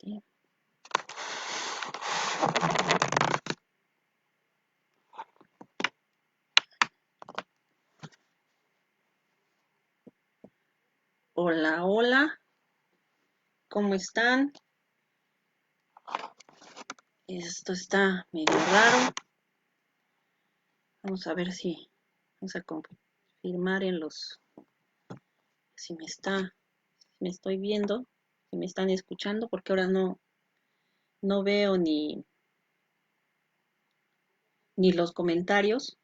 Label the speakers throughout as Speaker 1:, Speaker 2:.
Speaker 1: Sí. Hola, hola, ¿cómo están? Esto está medio raro. Vamos a ver si vamos a confirmar en los si me estoy viendo, si me están escuchando, porque ahora no veo ni los comentarios.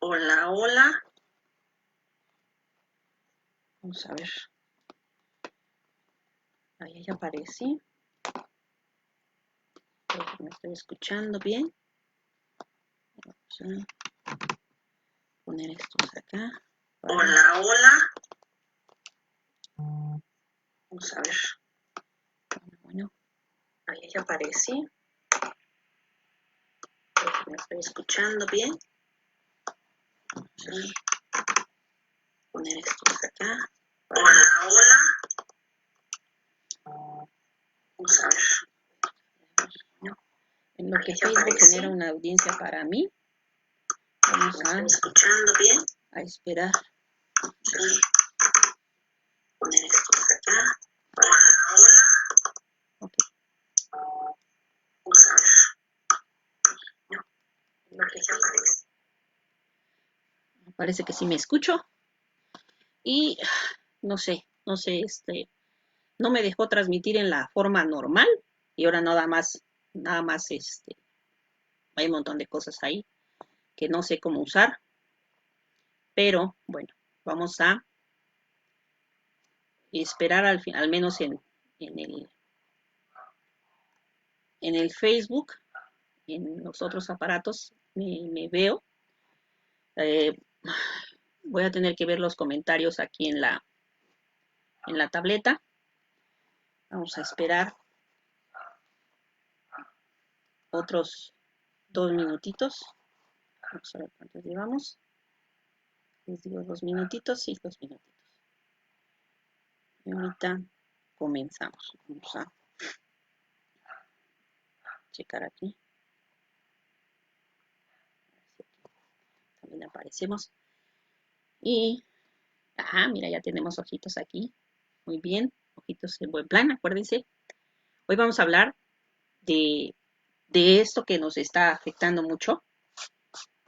Speaker 1: Hola, hola. Vamos a ver. Ahí ya aparecí. Creo que me estoy escuchando bien. Vamos a poner estos acá. Hola, hola. Vamos a ver. Bueno, ahí ya aparecí. Creo que me estoy escuchando bien. Vamos a poner estos acá. Hola, hola. Vamos a ver. En lo que Facebook genera una audiencia para mí, vamos a esperar. Vamos a poner estos acá. Hola, hola. Okay. Vamos a ver. En lo que ya aparece. Parece que sí me escucho. Y no sé, no me dejó transmitir en la forma normal. Y ahora nada más, hay un montón de cosas ahí que no sé cómo usar. Pero bueno, vamos a esperar al menos en el Facebook, en los otros aparatos me veo. Voy a tener que ver los comentarios aquí en la tableta. Vamos a esperar otros 2 minutitos. Vamos a ver cuántos llevamos. Les digo 2 minutitos, sí, 2 minutitos. Y ahorita comenzamos. Vamos a checar aquí. También aparecemos. Y, mira, ya tenemos ojitos aquí. Muy bien, ojitos en buen plan, acuérdense. Hoy vamos a hablar de esto que nos está afectando mucho,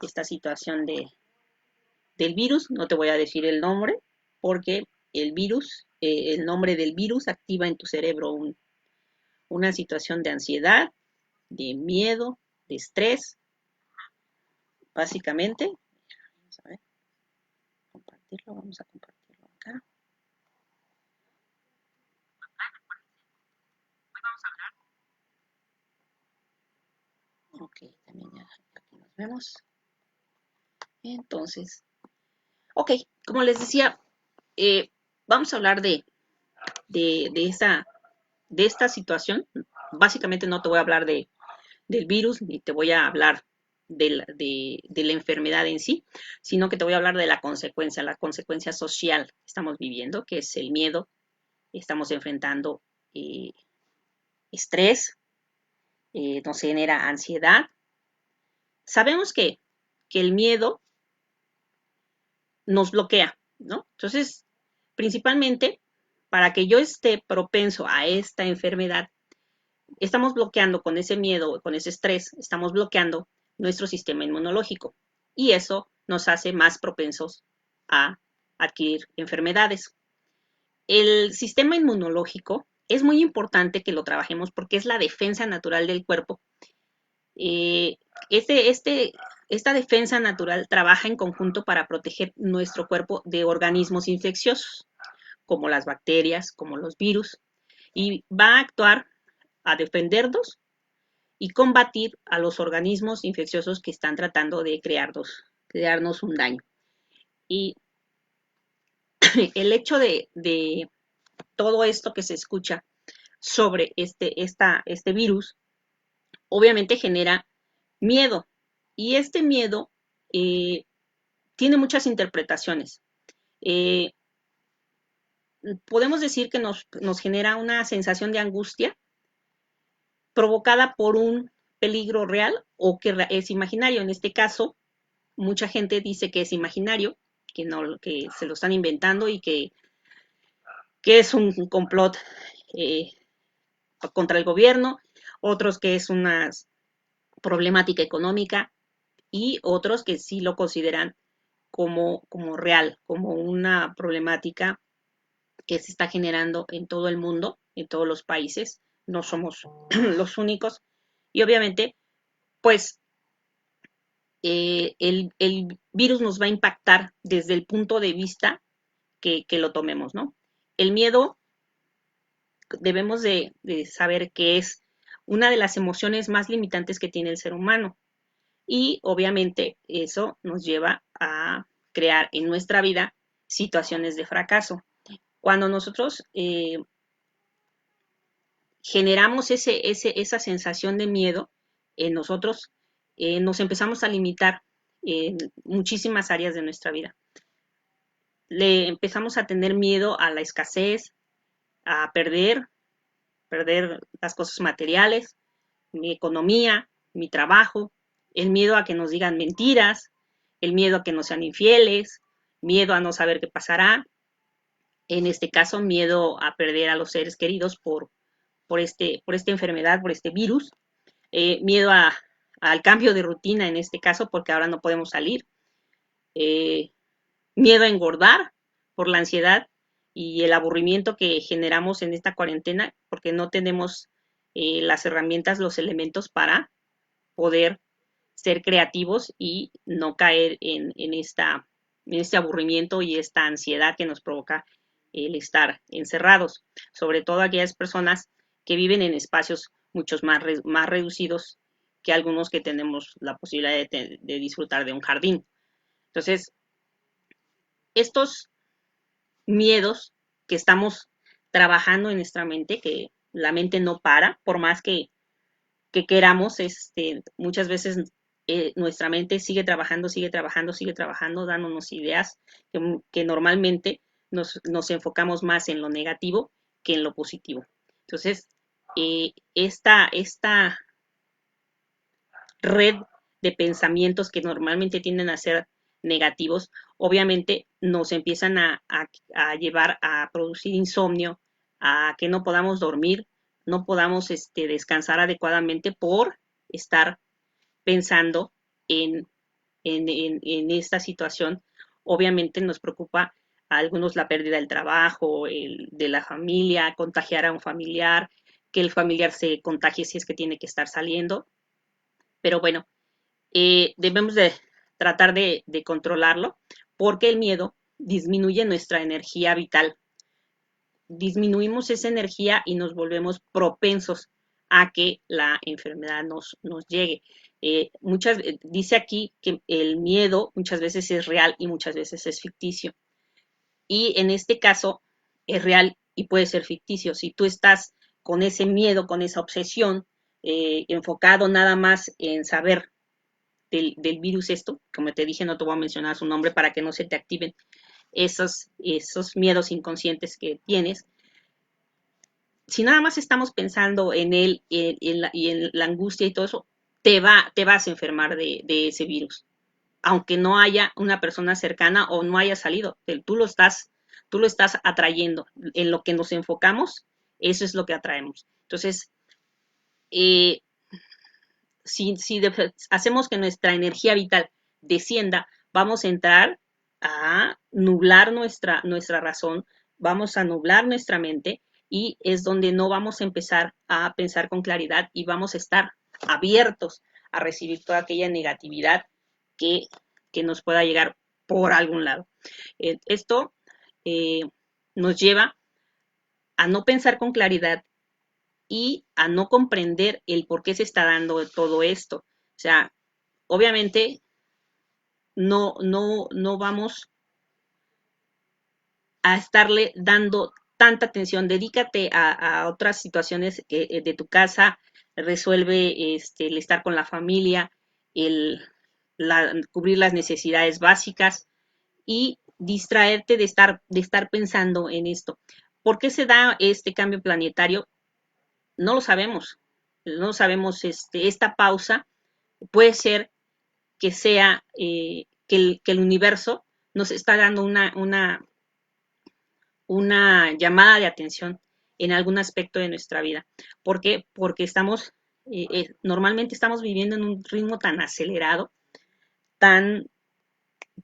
Speaker 1: esta situación del virus. No te voy a decir el nombre, porque el virus, el nombre del virus activa en tu cerebro una situación de ansiedad, de miedo, de estrés, básicamente. Vamos a ver, vamos a compartirlo acá. Ok, también ya aquí nos vemos. Entonces, ok, como les decía, vamos a hablar de esta situación. Básicamente no te voy a hablar del virus, ni te voy a hablar de la enfermedad en sí, sino que te voy a hablar de la consecuencia social que estamos viviendo, que es el miedo. Estamos enfrentando estrés, nos genera ansiedad. Sabemos que el miedo nos bloquea, ¿no? Entonces, principalmente, para que yo esté propenso a esta enfermedad, estamos bloqueando con ese miedo, con ese estrés, estamos bloqueando nuestro sistema inmunológico y eso nos hace más propensos a adquirir enfermedades. El sistema inmunológico es muy importante que lo trabajemos porque es la defensa natural del cuerpo. Esta defensa natural trabaja en conjunto para proteger nuestro cuerpo de organismos infecciosos, como las bacterias, como los virus, y va a actuar a defendernos y combatir a los organismos infecciosos que están tratando de crearnos un daño. Y el hecho de todo esto que se escucha sobre este virus, obviamente genera miedo. Y este miedo eh, tiene muchas interpretaciones. Eh, podemos decir que nos genera una sensación de angustia provocada por un peligro real o que es imaginario. En este caso, mucha gente dice que es imaginario, que no, que se lo están inventando y que es un complot eh, contra el gobierno, otros que es una problemática económica y otros que sí lo consideran como real, como una problemática que se está generando en todo el mundo, en todos los países, no somos los únicos. Y obviamente, pues el virus nos va a impactar desde el punto de vista que lo tomemos, ¿no? El miedo debemos de saber que es una de las emociones más limitantes que tiene el ser humano. Y obviamente eso nos lleva a crear en nuestra vida situaciones de fracaso. Cuando nosotros generamos esa sensación de miedo en nosotros, nos empezamos a limitar en muchísimas áreas de nuestra vida. Le empezamos a tener miedo a la escasez, a perder las cosas materiales, mi economía, mi trabajo, el miedo a que nos digan mentiras, el miedo a que nos sean infieles, miedo a no saber qué pasará, en este caso miedo a perder a los seres queridos por esta enfermedad, por este virus, miedo al cambio de rutina en este caso porque ahora no podemos salir, eh, miedo a engordar por la ansiedad y el aburrimiento que generamos en esta cuarentena porque no tenemos las herramientas, los elementos para poder ser creativos y no caer en este aburrimiento y esta ansiedad que nos provoca el estar encerrados, sobre todo aquellas personas que viven en espacios muchos más reducidos que algunos que tenemos la posibilidad de disfrutar de un jardín. Entonces, estos miedos que estamos trabajando en nuestra mente, que la mente no para, por más que queramos, muchas veces nuestra mente sigue trabajando, sigue trabajando, sigue trabajando, dándonos ideas que normalmente nos enfocamos más en lo negativo que en lo positivo. Entonces, esta red de pensamientos que normalmente tienden a ser negativos, obviamente nos empiezan a llevar a producir insomnio, a que no podamos dormir, no podamos descansar adecuadamente por estar pensando en, en esta situación. Obviamente nos preocupa a algunos la pérdida del trabajo, de la familia, contagiar a un familiar, que el familiar se contagie si es que tiene que estar saliendo. Pero bueno, debemos de tratar de controlarlo porque el miedo disminuye nuestra energía vital. Disminuimos esa energía y nos volvemos propensos a que la enfermedad nos llegue. Dice aquí que el miedo muchas veces es real y muchas veces es ficticio. Y en este caso es real y puede ser ficticio. Si tú estás con ese miedo, con esa obsesión, enfocado nada más en saber del virus esto, como te dije, no te voy a mencionar su nombre para que no se te activen esos miedos inconscientes que tienes. Si nada más estamos pensando en él y en la angustia y todo eso, te vas a enfermar de ese virus, aunque no haya una persona cercana o no haya salido, tú lo estás atrayendo. En lo que nos enfocamos, eso es lo que atraemos. Entonces, eh, si hacemos que nuestra energía vital descienda, vamos a entrar a nublar nuestra razón, vamos a nublar nuestra mente y es donde no vamos a empezar a pensar con claridad y vamos a estar abiertos a recibir toda aquella negatividad que, que nos pueda llegar por algún lado. Esto eh, nos lleva a no pensar con claridad y a no comprender el por qué se está dando todo esto. O sea, obviamente no vamos a estarle dando tanta atención, dedícate a otras situaciones de tu casa, resuelve el estar con la familia, el cubrir las necesidades básicas y distraerte de estar pensando en esto. ¿Por qué se da este cambio planetario? No lo sabemos. No lo sabemos. Esta pausa puede ser que sea que el universo nos está dando una llamada de atención en algún aspecto de nuestra vida. ¿Por qué? Porque normalmente estamos viviendo en un ritmo tan acelerado, tan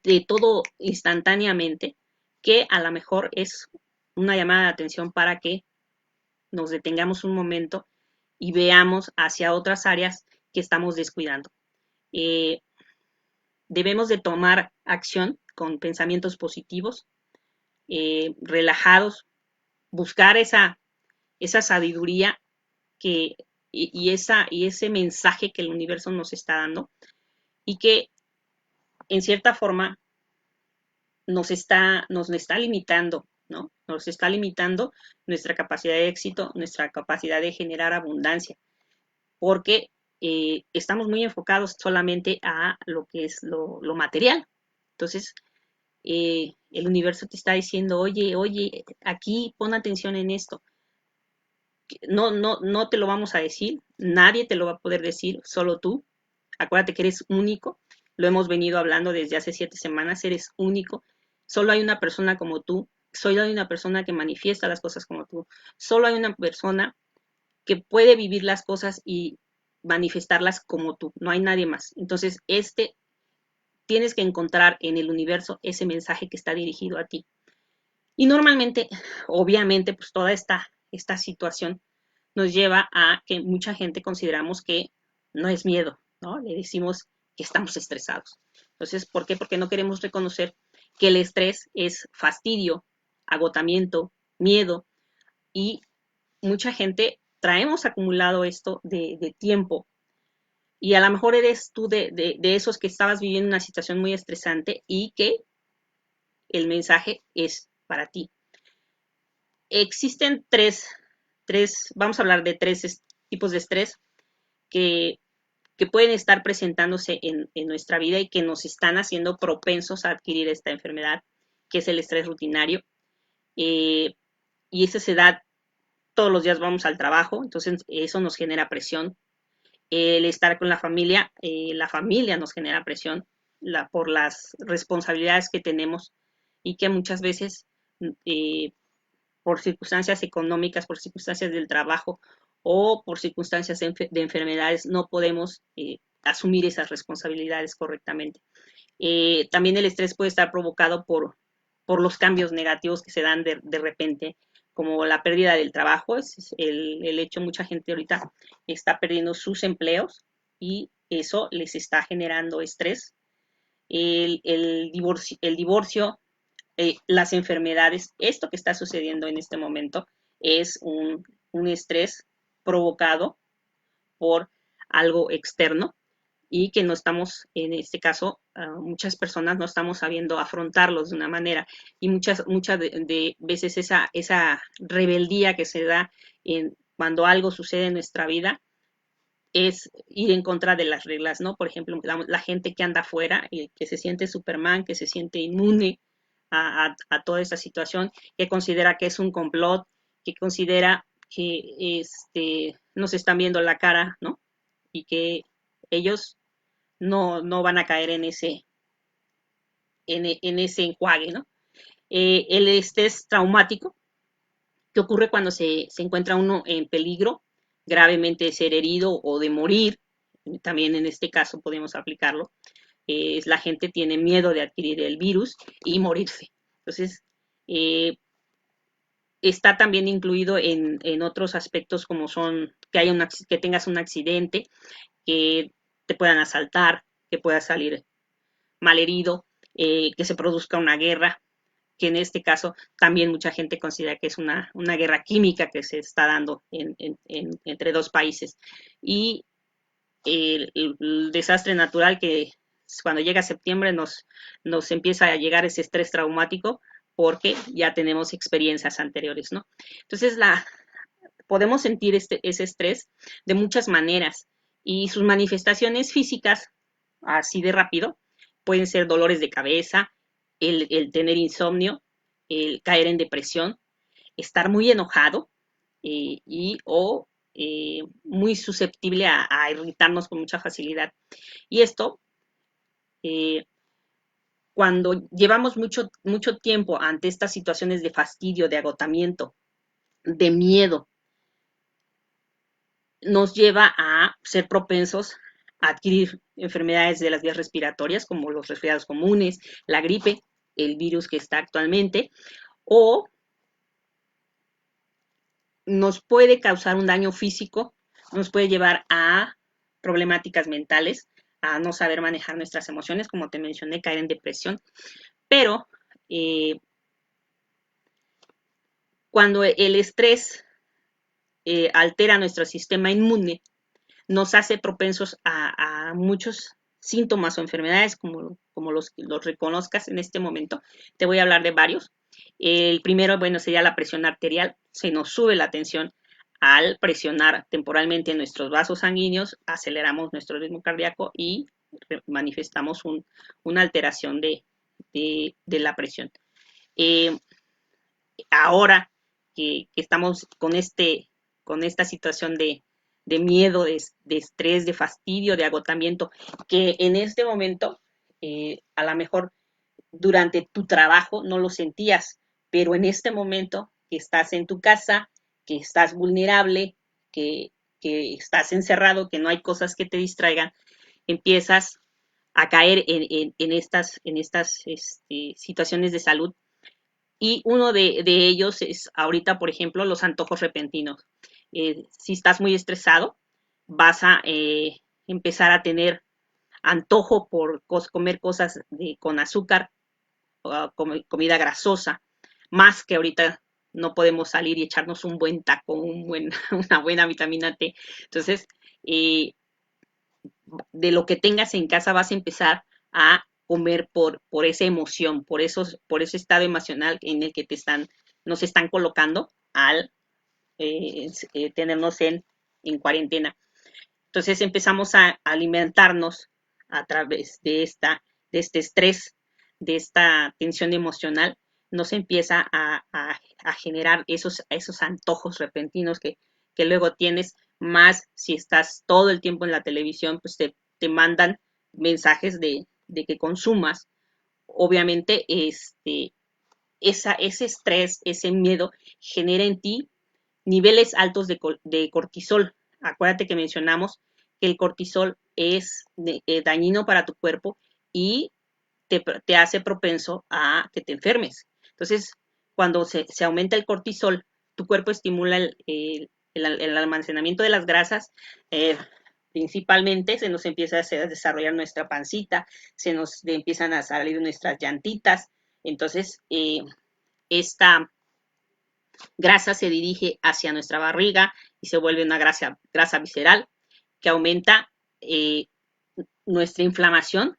Speaker 1: de todo instantáneamente, que a lo mejor es una llamada de atención para que nos detengamos un momento y veamos hacia otras áreas que estamos descuidando. Eh, Debemos de tomar acción con pensamientos positivos, relajados, buscar esa sabiduría que, y ese mensaje que el universo nos está dando y que en cierta forma nos está limitando, ¿no? Nos está limitando nuestra capacidad de éxito, nuestra capacidad de generar abundancia, porque estamos muy enfocados solamente a lo que es lo material. Entonces, el universo te está diciendo, oye, aquí pon atención en esto. No te lo vamos a decir, nadie te lo va a poder decir, solo tú. Acuérdate que eres único, lo hemos venido hablando desde hace 7 semanas, eres único. Solo hay una persona como tú, solo hay una persona que manifiesta las cosas como tú, solo hay una persona que puede vivir las cosas y manifestarlas como tú, no hay nadie más. Entonces, tienes que encontrar en el universo ese mensaje que está dirigido a ti. Y normalmente, obviamente, pues toda esta situación nos lleva a que mucha gente consideramos que no es miedo, ¿no? Le decimos que estamos estresados. Entonces, ¿por qué? Porque no queremos reconocer que el estrés es fastidio, agotamiento, miedo y mucha gente traemos acumulado esto de tiempo y a lo mejor eres tú de esos que estabas viviendo una situación muy estresante y que el mensaje es para ti. Existen vamos a hablar de tres tipos de estrés que, que pueden estar presentándose en nuestra vida y que nos están haciendo propensos a adquirir esta enfermedad, que es el estrés rutinario. Y ese se da todos los días, vamos al trabajo, entonces eso nos genera presión. El estar con la familia nos genera presión por las responsabilidades que tenemos y que muchas veces eh, por circunstancias económicas, por circunstancias del trabajo o por circunstancias de enfermedades, no podemos asumir esas responsabilidades correctamente. También el estrés puede estar provocado por los cambios negativos que se dan de repente, como la pérdida del trabajo, es el hecho, mucha gente ahorita está perdiendo sus empleos y eso les está generando estrés. El divorcio, las enfermedades, esto que está sucediendo en este momento es un estrés provocado por algo externo y que no estamos, en este caso, muchas personas no estamos sabiendo afrontarlos de una manera y muchas de veces esa rebeldía que se da cuando algo sucede en nuestra vida es ir en contra de las reglas, ¿no? Por ejemplo, la gente que anda afuera, que se siente Superman, que se siente inmune a toda esta situación, que considera que es un complot, que considera que nos están viendo la cara, ¿no? Y que ellos no van a caer en ese enjuague, ¿no? El estrés traumático, que ocurre cuando se encuentra uno en peligro gravemente de ser herido o de morir, también en este caso podemos aplicarlo, la gente tiene miedo de adquirir el virus y morirse. Entonces, eh, está también incluido en otros aspectos como son que tengas un accidente, que te puedan asaltar, que puedas salir malherido, que se produzca una guerra, que en este caso también mucha gente considera que es una guerra química que se está dando entre dos países. Y el desastre natural que cuando llega septiembre nos empieza a llegar ese estrés traumático, porque ya tenemos experiencias anteriores, ¿no? Entonces, podemos sentir ese estrés de muchas maneras y sus manifestaciones físicas, así de rápido, pueden ser dolores de cabeza, el tener insomnio, el caer en depresión, estar muy enojado o muy susceptible a irritarnos con mucha facilidad. Y esto, eh, cuando llevamos mucho tiempo ante estas situaciones de fastidio, de agotamiento, de miedo, nos lleva a ser propensos a adquirir enfermedades de las vías respiratorias, como los resfriados comunes, la gripe, el virus que está actualmente, o nos puede causar un daño físico, nos puede llevar a problemáticas mentales, a no saber manejar nuestras emociones, como te mencioné, caer en depresión, pero cuando el estrés altera nuestro sistema inmune, nos hace propensos a muchos síntomas o enfermedades, como los reconozcas en este momento. Te voy a hablar de varios. El primero, bueno, sería la presión arterial. Se nos sube la tensión al presionar temporalmente nuestros vasos sanguíneos, aceleramos nuestro ritmo cardíaco y manifestamos una alteración de la presión. Eh, Ahora que estamos con esta situación de miedo, de estrés, de fastidio, de agotamiento, que en este momento, a lo mejor durante tu trabajo no lo sentías, pero en este momento que estás en tu casa, que estás vulnerable, que estás encerrado, que no hay cosas que te distraigan, empiezas a caer en estas situaciones de salud. Y uno de ellos es ahorita, por ejemplo, los antojos repentinos. Si estás muy estresado, vas a empezar a tener antojo por comer cosas con azúcar, comida grasosa, más que ahorita no podemos salir y echarnos un buen taco, una buena vitamina T. Entonces, de lo que tengas en casa vas a empezar a comer por esa emoción, por ese estado emocional en el que nos están colocando al tenernos en cuarentena. Entonces empezamos a alimentarnos a través de este estrés, de esta tensión emocional, nos empieza a generar esos antojos repentinos que luego tienes, más si estás todo el tiempo en la televisión, pues te mandan mensajes de que consumas. Obviamente, ese estrés, ese miedo genera en ti niveles altos de cortisol. Acuérdate que mencionamos que el cortisol es dañino para tu cuerpo y te hace propenso a que te enfermes. Entonces, cuando se aumenta el cortisol, tu cuerpo estimula el almacenamiento de las grasas, principalmente se nos empieza a desarrollar nuestra pancita, se nos empiezan a salir nuestras llantitas. Entonces, esta grasa se dirige hacia nuestra barriga y se vuelve una grasa visceral que aumenta nuestra inflamación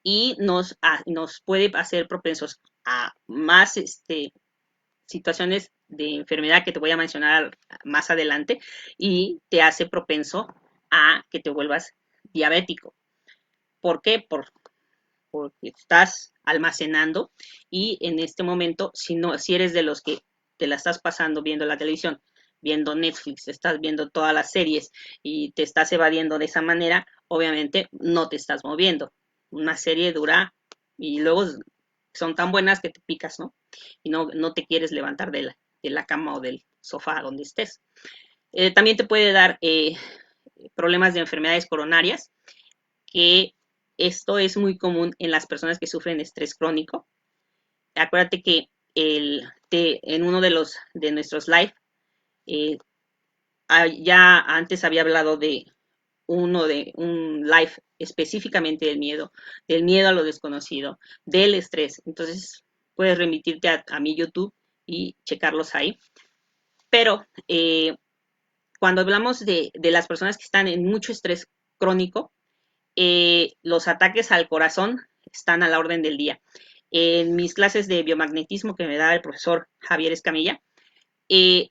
Speaker 1: y nos puede hacer propensos a más situaciones de enfermedad que te voy a mencionar más adelante y te hace propenso a que te vuelvas diabético. ¿Por qué? Porque estás almacenando y en este momento, si eres de los que te la estás pasando viendo la televisión, viendo Netflix, estás viendo todas las series y te estás evadiendo de esa manera, obviamente no te estás moviendo. Una serie dura y luego son tan buenas que te picas, ¿no? Y no te quieres levantar de la cama o del sofá donde estés. También te puede dar problemas de enfermedades coronarias, que esto es muy común en las personas que sufren estrés crónico. Acuérdate que en uno de nuestros live, eh, ya antes había hablado de un live específicamente del miedo a lo desconocido, del estrés. Entonces puedes remitirte a mi YouTube y checarlos ahí. Pero cuando hablamos de las personas que están en mucho estrés crónico, los ataques al corazón están a la orden del día. En mis clases de biomagnetismo que me da el profesor Javier Escamilla, eh,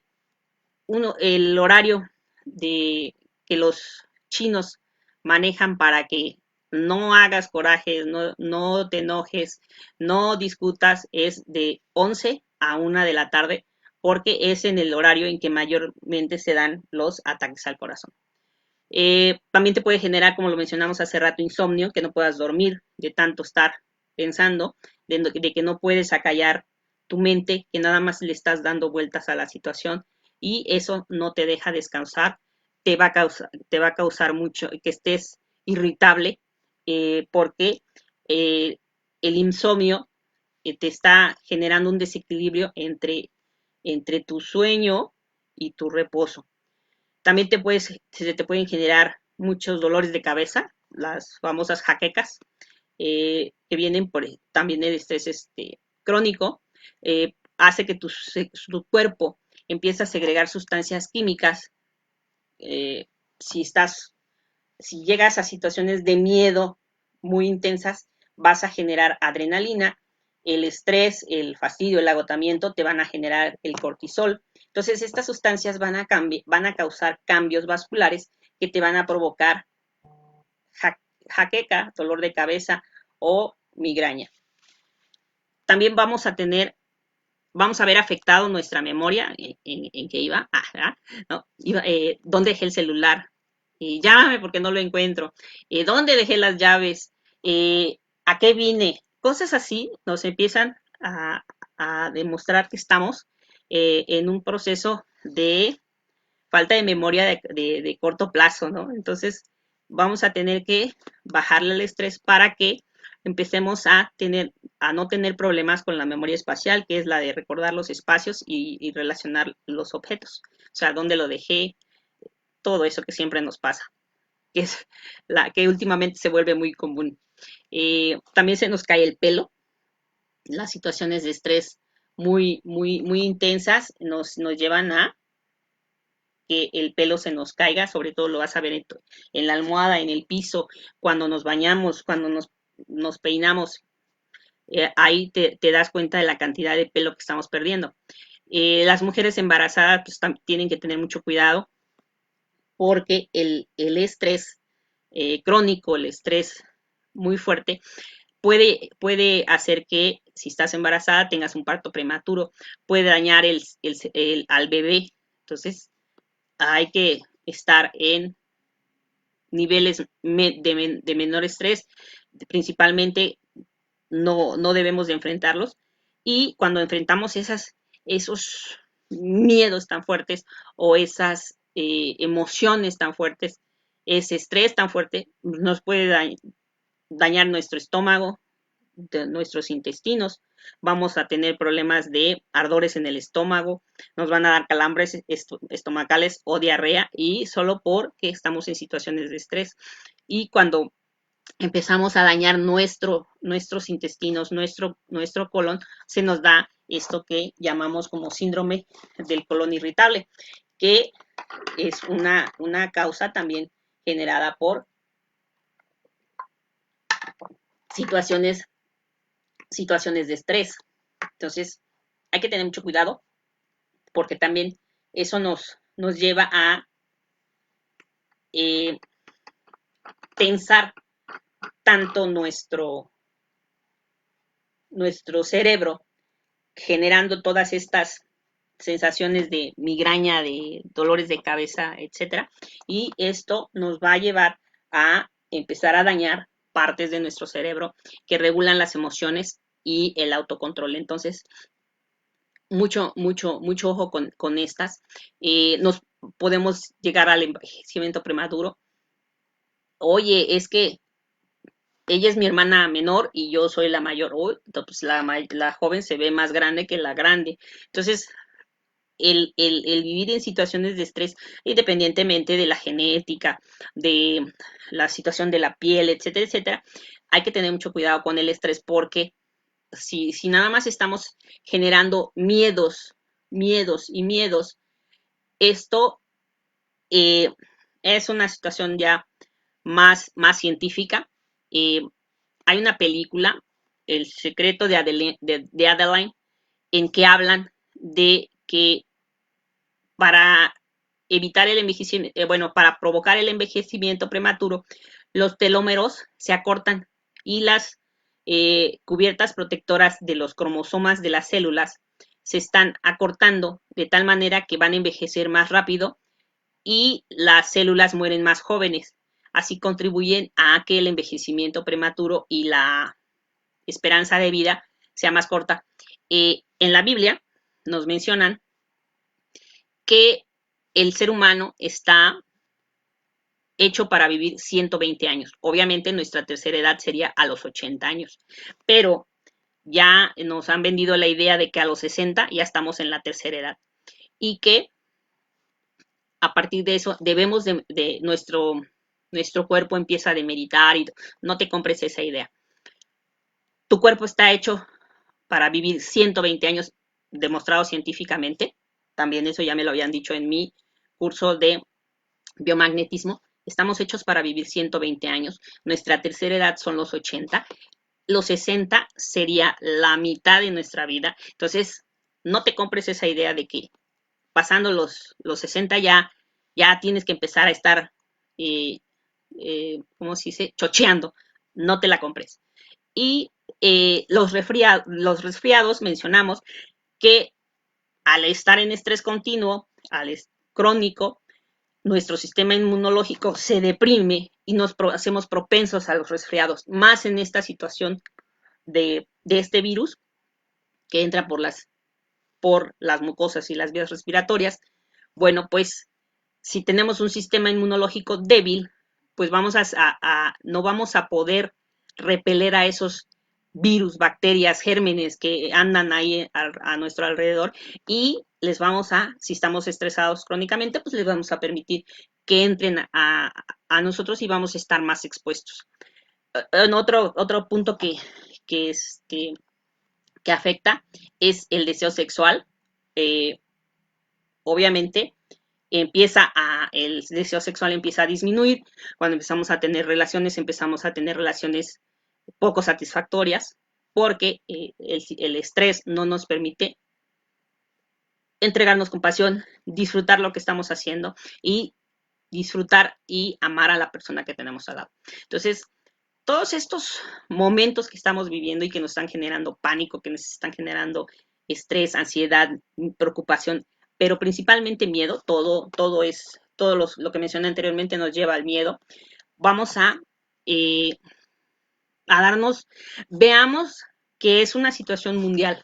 Speaker 1: el horario de que los chinos manejan para que no hagas corajes, no te enojes, no discutas, es de 11 a 1 de la tarde, porque es en el horario en que mayormente se dan los ataques al corazón. También te puede generar, como lo mencionamos hace rato, insomnio, que no puedas dormir de tanto estar pensando, de que no puedes acallar tu mente, que nada más le estás dando vueltas a la situación y eso no te deja descansar, te va a causar mucho que estés irritable porque eh, el insomnio te está generando un desequilibrio entre tu sueño y tu reposo. También se te pueden generar muchos dolores de cabeza, las famosas jaquecas, que vienen por también el estrés crónico, hace que tu cuerpo empiece a segregar sustancias químicas. eh, si estás, si llegas a situaciones de miedo muy intensas, vas a generar adrenalina, el estrés, el fastidio, el agotamiento te van a generar el cortisol. Entonces, estas sustancias van a causar cambios vasculares que te van a provocar jaqueca, dolor de cabeza o migraña. También vamos a ver afectado nuestra memoria, en qué iba, ¿no? ¿Dónde dejé el celular? Llámame porque no lo encuentro. ¿Dónde dejé las llaves? ¿A qué vine? Cosas así nos empiezan a demostrar que estamos en un proceso de falta de memoria de corto plazo, ¿no? Entonces vamos a tener que bajarle el estrés para que empecemos a no tener problemas con la memoria espacial, que es la de recordar los espacios y relacionar los objetos. O sea, dónde lo dejé, todo eso que siempre nos pasa, que es la que últimamente se vuelve muy común. También se nos cae el pelo, las situaciones de estrés muy intensas nos llevan a que el pelo se nos caiga, sobre todo lo vas a ver en la almohada, en el piso, cuando nos bañamos, cuando nos peinamos, ahí te das cuenta de la cantidad de pelo que estamos perdiendo. Las mujeres embarazadas pues, tienen que tener mucho cuidado porque el estrés crónico, el estrés muy fuerte, puede hacer que si estás embarazada tengas un parto prematuro, puede dañar al bebé. Entonces, hay que estar en niveles de menor estrés, principalmente no debemos de enfrentarlos. Y cuando enfrentamos esos miedos tan fuertes o esas emociones tan fuertes, ese estrés tan fuerte, nos puede dañar nuestro estómago, de nuestros intestinos, vamos a tener problemas de ardores en el estómago, nos van a dar calambres estomacales o diarrea y solo porque estamos en situaciones de estrés. Y cuando empezamos a dañar nuestros intestinos, nuestro colon, se nos da esto que llamamos como síndrome del colon irritable, que es una causa también generada por situaciones de estrés. Entonces, hay que tener mucho cuidado porque también eso nos lleva a eh, pensar tanto nuestro cerebro generando todas estas sensaciones de migraña, de dolores de cabeza, etcétera, y esto nos va a llevar a empezar a dañar partes de nuestro cerebro que regulan las emociones y el autocontrol. Entonces, mucho ojo con estas. Nos podemos llegar al envejecimiento prematuro. Oye, es que ella es mi hermana menor y yo soy la mayor. Pues la joven se ve más grande que la grande. Entonces, el vivir en situaciones de estrés, independientemente de la genética, de la situación de la piel, etcétera, etcétera, hay que tener mucho cuidado con el estrés porque si nada más estamos generando miedos y miedos, esto es una situación ya más científica. Hay una película El secreto de Adeline, en que hablan de que para evitar el envejecimiento, para provocar el envejecimiento prematuro, los telómeros se acortan y las cubiertas protectoras de los cromosomas de las células se están acortando de tal manera que van a envejecer más rápido y las células mueren más jóvenes. Así contribuyen a que el envejecimiento prematuro y la esperanza de vida sea más corta. En la Biblia nos mencionan que el ser humano está hecho para vivir 120 años. Obviamente nuestra tercera edad sería a los 80 años, pero ya nos han vendido la idea de que a los 60 ya estamos en la tercera edad y que a partir de eso debemos de nuestro cuerpo empieza a demeritar y no te compres esa idea. Tu cuerpo está hecho para vivir 120 años, demostrado científicamente. También eso ya me lo habían dicho en mi curso de biomagnetismo. Estamos hechos para vivir 120 años. Nuestra tercera edad son los 80. Los 60 sería la mitad de nuestra vida. Entonces, no te compres esa idea de que pasando los 60 ya tienes que empezar a estar, ¿cómo se dice? Chocheando. No te la compres. Y los resfriados, mencionamos que al estar en estrés continuo, crónico, nuestro sistema inmunológico se deprime y nos hacemos propensos a los resfriados, más en esta situación de este virus que entra por las mucosas y las vías respiratorias. Bueno, pues si tenemos un sistema inmunológico débil, pues no vamos a poder repeler a esos virus, bacterias, gérmenes que andan ahí a nuestro alrededor y si estamos estresados crónicamente, pues les vamos a permitir que entren a nosotros y vamos a estar más expuestos. Otro punto que, que afecta es el deseo sexual. Obviamente, el deseo sexual empieza a disminuir. Cuando empezamos a tener relaciones poco satisfactorias porque el estrés no nos permite entregarnos con pasión, disfrutar lo que estamos haciendo y disfrutar y amar a la persona que tenemos al lado. Entonces, todos estos momentos que estamos viviendo y que nos están generando pánico, que nos están generando estrés, ansiedad, preocupación, pero principalmente miedo, todo lo que mencioné anteriormente nos lleva al miedo. Vamos a veamos que es una situación mundial,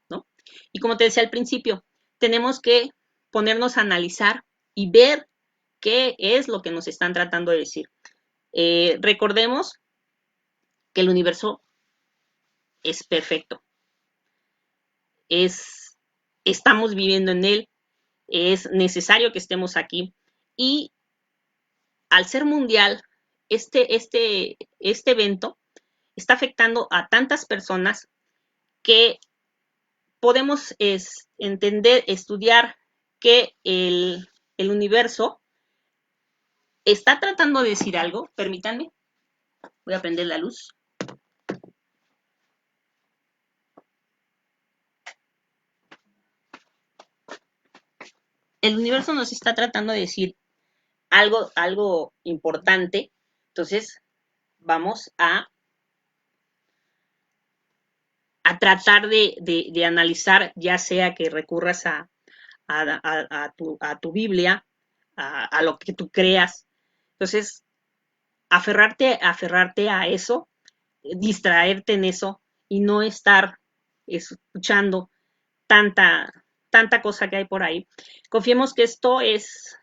Speaker 1: ¿no? Y como te decía al principio, tenemos que ponernos a analizar y ver qué es lo que nos están tratando de decir. Recordemos que el universo es perfecto. Estamos viviendo en él, es necesario que estemos aquí y al ser mundial, este evento está afectando a tantas personas que podemos entender, estudiar que el universo está tratando de decir algo. Permítanme, voy a prender la luz. El universo nos está tratando de decir algo importante. Entonces, vamos a tratar de analizar, ya sea que recurras a tu Biblia, a lo que tú creas. Entonces, aferrarte a eso, distraerte en eso y no estar escuchando tanta cosa que hay por ahí. Confiemos que esto es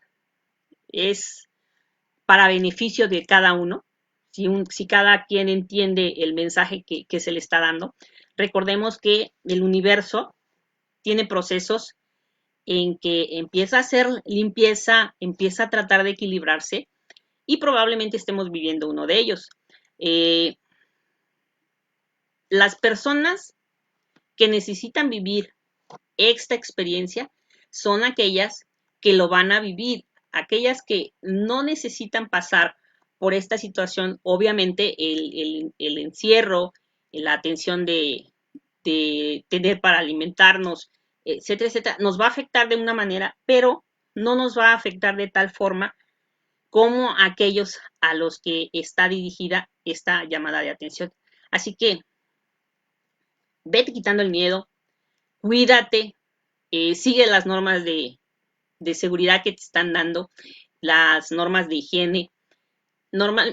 Speaker 1: para beneficio de cada uno. Si cada quien entiende el mensaje que se le está dando, recordemos que el universo tiene procesos en que empieza a hacer limpieza, empieza a tratar de equilibrarse y probablemente estemos viviendo uno de ellos. Las personas que necesitan vivir esta experiencia son aquellas que lo van a vivir, aquellas que no necesitan pasar por esta situación. Obviamente el encierro, la atención de tener para alimentarnos, etcétera, etcétera, nos va a afectar de una manera, pero no nos va a afectar de tal forma como aquellos a los que está dirigida esta llamada de atención. Así que vete quitando el miedo, cuídate, sigue las normas de seguridad que te están dando, las normas de higiene.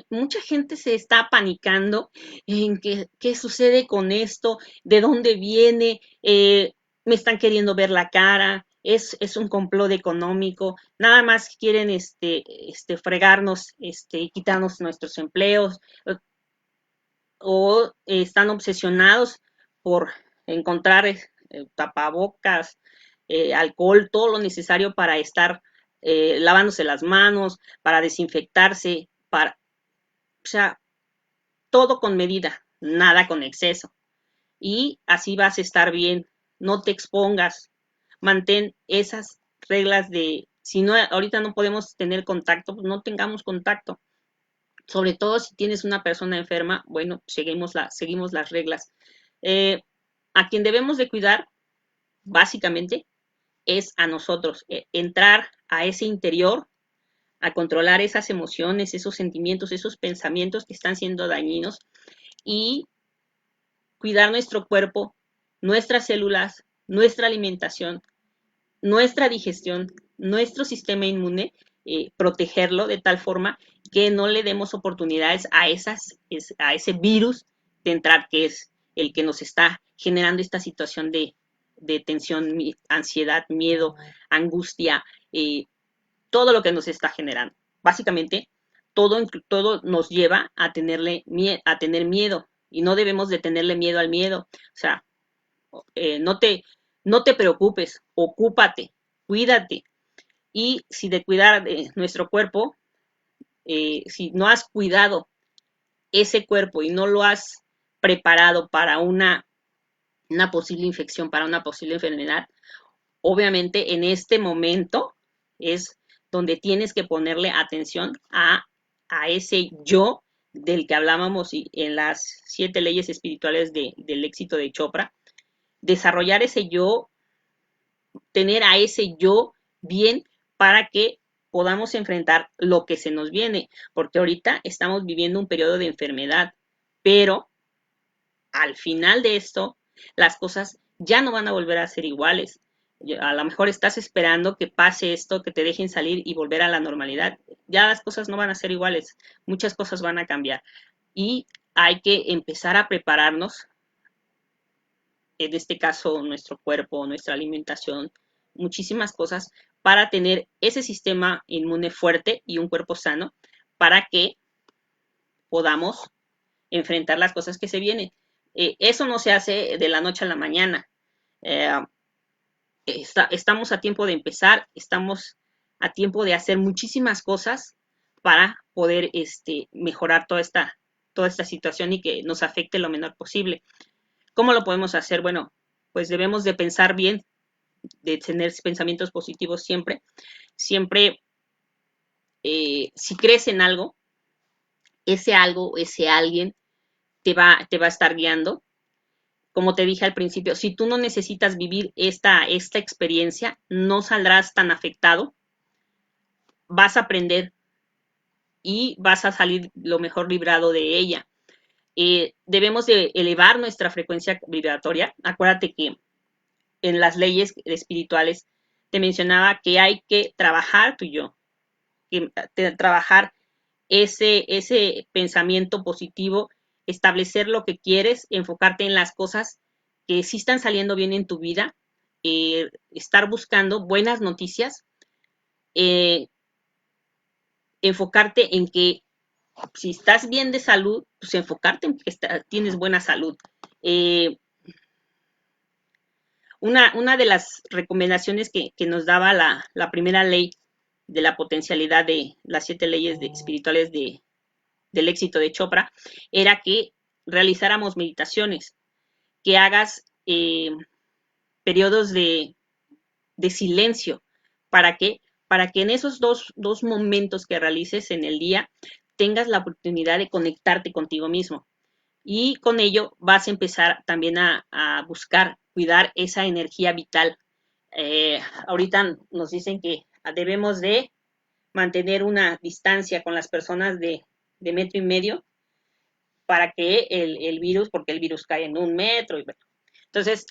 Speaker 1: Mucha gente se está panicando en qué sucede con esto, de dónde viene, me están queriendo ver la cara, es un complot económico, nada más quieren fregarnos, quitarnos nuestros empleos, o están obsesionados por encontrar tapabocas, alcohol, todo lo necesario para estar lavándose las manos, para desinfectarse, o sea, todo con medida, nada con exceso. Y así vas a estar bien, no te expongas, mantén esas reglas si no, ahorita no podemos tener contacto, pues no tengamos contacto. Sobre todo si tienes una persona enferma, bueno, seguimos las reglas. A quien debemos de cuidar, básicamente, es a nosotros. Entrar a ese interior, a controlar esas emociones, esos sentimientos, esos pensamientos que están siendo dañinos y cuidar nuestro cuerpo, nuestras células, nuestra alimentación, nuestra digestión, nuestro sistema inmune, protegerlo de tal forma que no le demos oportunidades a ese virus de entrar, que es el que nos está generando esta situación de tensión, ansiedad, miedo, angustia, todo lo que nos está generando. Básicamente, todo nos lleva a tener miedo y no debemos de tenerle miedo al miedo. O sea, no te preocupes, ocúpate, cuídate. Y si de cuidar de nuestro cuerpo, si no has cuidado ese cuerpo y no lo has preparado para una posible infección, para una posible enfermedad, obviamente en este momento es donde tienes que ponerle atención a ese yo del que hablábamos en las 7 leyes espirituales del éxito de Chopra, desarrollar ese yo, tener a ese yo bien para que podamos enfrentar lo que se nos viene, porque ahorita estamos viviendo un periodo de enfermedad, pero al final de esto, las cosas ya no van a volver a ser iguales. A lo mejor estás esperando que pase esto, que te dejen salir y volver a la normalidad. Ya las cosas no van a ser iguales, muchas cosas van a cambiar y hay que empezar a prepararnos, en este caso nuestro cuerpo, nuestra alimentación, muchísimas cosas para tener ese sistema inmune fuerte y un cuerpo sano para que podamos enfrentar las cosas que se vienen. Eso no se hace de la noche a la mañana. Eh, estamos a tiempo de empezar, estamos a tiempo de hacer muchísimas cosas para poder mejorar toda esta situación y que nos afecte lo menor posible. ¿Cómo lo podemos hacer? Bueno, pues debemos de pensar bien, de tener pensamientos positivos siempre. Siempre, si crees en algo, ese alguien te va a estar guiando. Como te dije al principio, si tú no necesitas vivir esta experiencia, no saldrás tan afectado, vas a aprender y vas a salir lo mejor librado de ella. Debemos de elevar nuestra frecuencia vibratoria. Acuérdate que en las leyes espirituales te mencionaba que hay que trabajar tu yo, trabajar ese pensamiento positivo, establecer lo que quieres, enfocarte en las cosas que sí están saliendo bien en tu vida, estar buscando buenas noticias, eh, enfocarte en que si estás bien de salud, pues enfocarte en que tienes buena salud. Una de las recomendaciones que nos daba la primera ley de la potencialidad de las 7 leyes espirituales del éxito de Chopra era que realizáramos meditaciones, que hagas periodos de silencio. ¿Para qué? Para que en esos dos momentos que realices en el día tengas la oportunidad de conectarte contigo mismo. y con ello vas a empezar también a buscar cuidar esa energía vital. Ahorita nos dicen que debemos de mantener una distancia con las personas de metro y medio para que el virus, porque el virus cae en 1 metro. Y bueno. Entonces,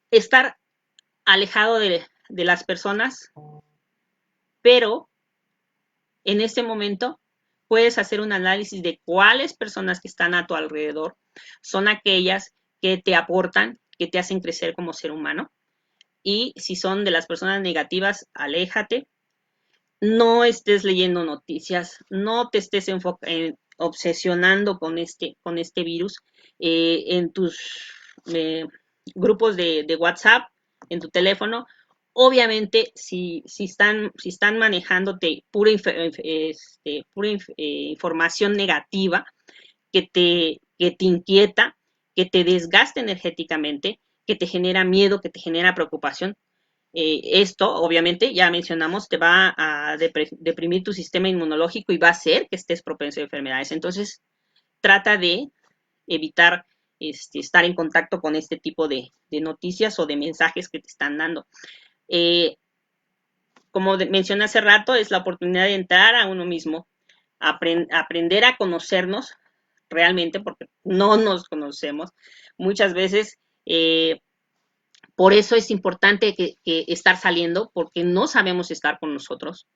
Speaker 1: estar alejado de las personas, pero en este momento puedes hacer un análisis de cuáles personas que están a tu alrededor son aquellas que te aportan, que te hacen crecer como ser humano. Y si son de las personas negativas, aléjate. No estés leyendo noticias, no te estés obsesionando con este virus en tus grupos de WhatsApp, en tu teléfono. Obviamente, si están manejándote pura información negativa que te inquieta, que te desgasta energéticamente, que te genera miedo, que te genera preocupación, esto, obviamente, ya mencionamos, te va a deprimir tu sistema inmunológico y va a hacer que estés propenso a enfermedades. Entonces, trata de evitar estar en contacto con este tipo de noticias o de mensajes que te están dando. Como mencioné hace rato, es la oportunidad de entrar a uno mismo, aprender a conocernos realmente, porque no nos conocemos. Muchas veces por eso es importante que estar saliendo, porque no sabemos estar con nosotros.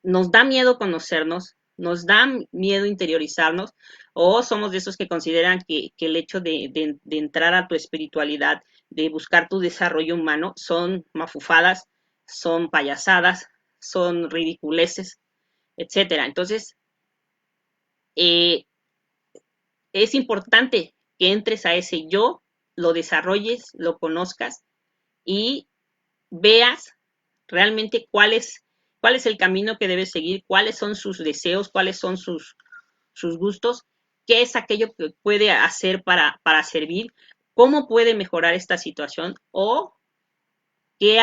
Speaker 1: Nos da miedo conocernos, nos da miedo interiorizarnos, o somos de esos que consideran que el hecho de entrar a tu espiritualidad, de buscar tu desarrollo humano, son mafufadas, son payasadas, son ridiculeces, etcétera. Entonces, eh, es importante que entres a ese yo, lo desarrolles, lo conozcas y veas realmente cuál es el camino que debes seguir, cuáles son sus deseos, cuáles son sus gustos, qué es aquello que puede hacer para servir, cómo puede mejorar esta situación o qué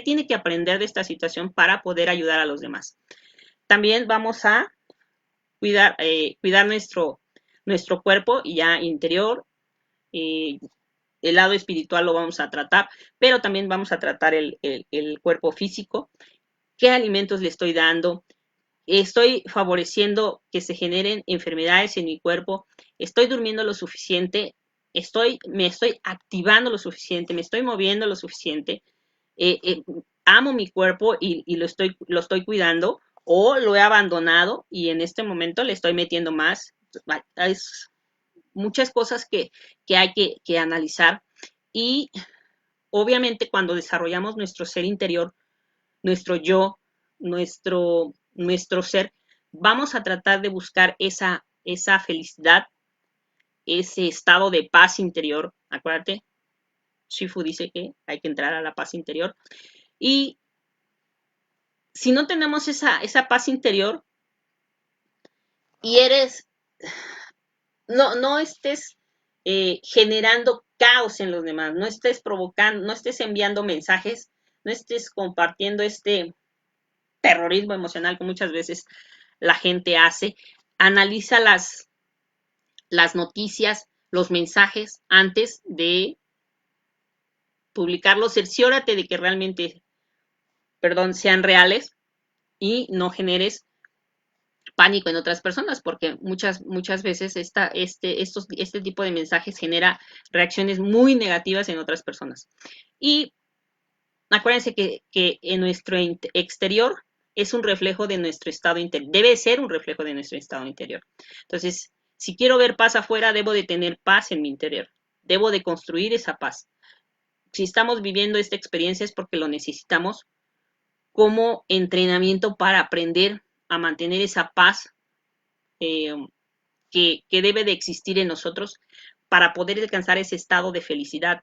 Speaker 1: tiene que aprender de esta situación para poder ayudar a los demás. También vamos a cuidar nuestro cuerpo ya interior, eh, el lado espiritual lo vamos a tratar, pero también vamos a tratar el cuerpo físico. ¿Qué alimentos le estoy dando? ¿Estoy favoreciendo que se generen enfermedades en mi cuerpo? ¿Estoy durmiendo lo suficiente? ¿Me estoy activando lo suficiente? ¿Me estoy moviendo lo suficiente? Eh, eh, ¿Amo mi cuerpo y lo estoy cuidando? ¿O lo he abandonado y en este momento le estoy metiendo más? Es muchas cosas que hay que analizar y obviamente cuando desarrollamos nuestro ser interior, nuestro yo, nuestro ser, vamos a tratar de buscar esa felicidad, ese estado de paz interior. Acuérdate, Shifu dice que hay que entrar a la paz interior. Y si no tenemos esa paz interior y no estés generando caos en los demás, no estés provocando, no estés enviando mensajes, no estés compartiendo este terrorismo emocional que muchas veces la gente hace. Analiza las noticias, los mensajes antes de publicarlos, cerciórate de que realmente, sean reales y no generes pánico en otras personas, porque muchas veces este tipo de mensajes genera reacciones muy negativas en otras personas. Y acuérdense que en nuestro exterior es un reflejo de nuestro estado interior, debe ser un reflejo de nuestro estado interior. Entonces, si quiero ver paz afuera, debo de tener paz en mi interior, debo de construir esa paz. Si estamos viviendo esta experiencia es porque lo necesitamos como entrenamiento para aprender a mantener esa paz eh, que debe de existir en nosotros para poder alcanzar ese estado de felicidad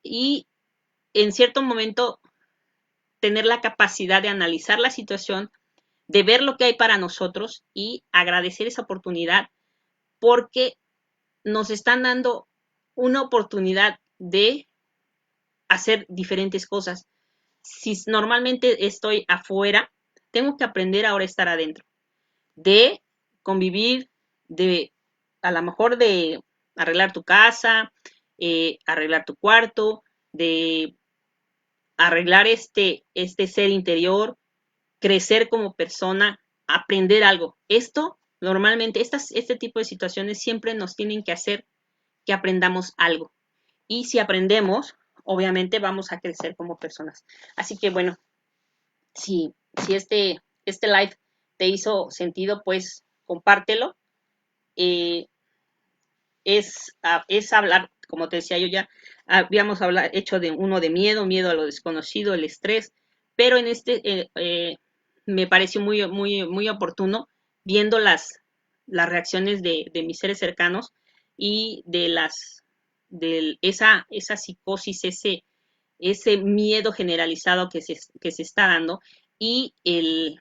Speaker 1: y en cierto momento tener la capacidad de analizar la situación, de ver lo que hay para nosotros y agradecer esa oportunidad porque nos están dando una oportunidad de hacer diferentes cosas. Si normalmente estoy afuera, tengo que aprender ahora a estar adentro, de convivir, de a lo mejor de arreglar tu casa, arreglar tu cuarto, de arreglar este ser interior, crecer como persona, aprender algo. Esto, normalmente, este tipo de situaciones siempre nos tienen que hacer que aprendamos algo. Y si aprendemos, obviamente vamos a crecer como personas. Así que bueno, si este live te hizo sentido, pues compártelo. Eh, es hablar, como te decía yo ya, habíamos hecho de uno de miedo, miedo a lo desconocido, el estrés, pero en me pareció muy oportuno viendo las reacciones de mis seres cercanos y esa psicosis, ese miedo generalizado que se está dando y el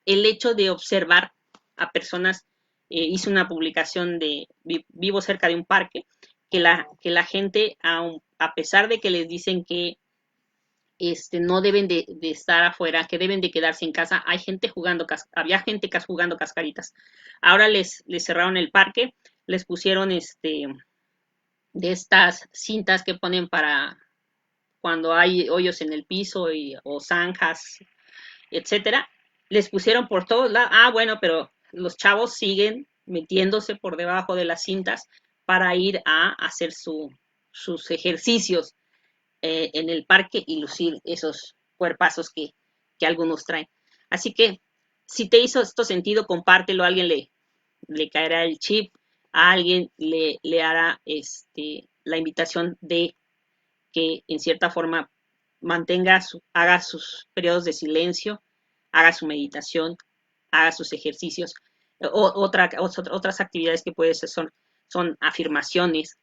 Speaker 1: hecho de observar a personas, hice una publicación vivo cerca de un parque, que la gente, a pesar de que les dicen que no deben de estar afuera, que deben de quedarse en casa, hay gente había gente jugando cascaritas. Ahora les cerraron el parque, les pusieron de estas cintas que ponen para cuando hay hoyos en el piso o zanjas, etcétera, les pusieron por todos lados. Ah, bueno, pero los chavos siguen metiéndose por debajo de las cintas para ir a hacer sus ejercicios en el parque y lucir esos cuerpazos que algunos traen. Así que si te hizo esto sentido, compártelo, a alguien le caerá el chip, a alguien le hará la invitación de que en cierta forma haga sus periodos de silencio, haga su meditación, haga sus ejercicios. Otras actividades que puedes hacer son afirmaciones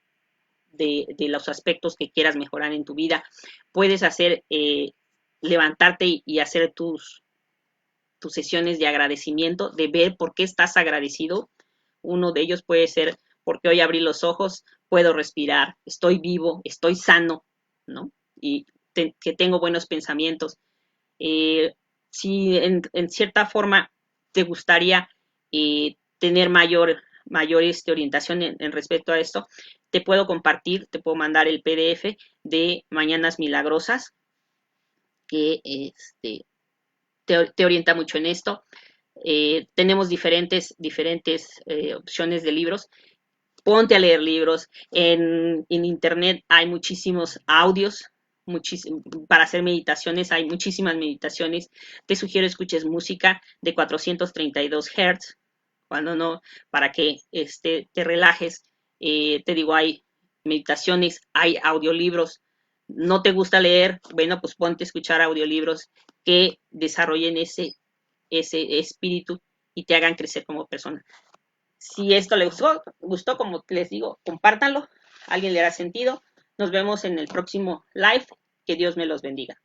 Speaker 1: los aspectos que quieras mejorar en tu vida. Puedes hacer, levantarte y hacer tus sesiones de agradecimiento, de ver por qué estás agradecido. Uno de ellos puede ser porque hoy abrí los ojos, puedo respirar, estoy vivo, estoy sano, ¿no? Y que tengo buenos pensamientos. Si en cierta forma te gustaría tener mayor orientación en respecto a esto, te puedo compartir, te puedo mandar el PDF de Mañanas Milagrosas, que te orienta mucho en esto. Tenemos diferentes opciones de libros. Ponte a leer libros. En internet hay muchísimos audios para hacer meditaciones, hay muchísimas meditaciones. Te sugiero escuches música de 432 Hz, cuando no, para que te relajes. Te digo, hay meditaciones, hay audiolibros. ¿No te gusta leer? Bueno, pues ponte a escuchar audiolibros que desarrollen ese espíritu y te hagan crecer como persona. Si esto les gustó, como les digo, compártanlo. A alguien le hará sentido. Nos vemos en el próximo live. Que Dios me los bendiga.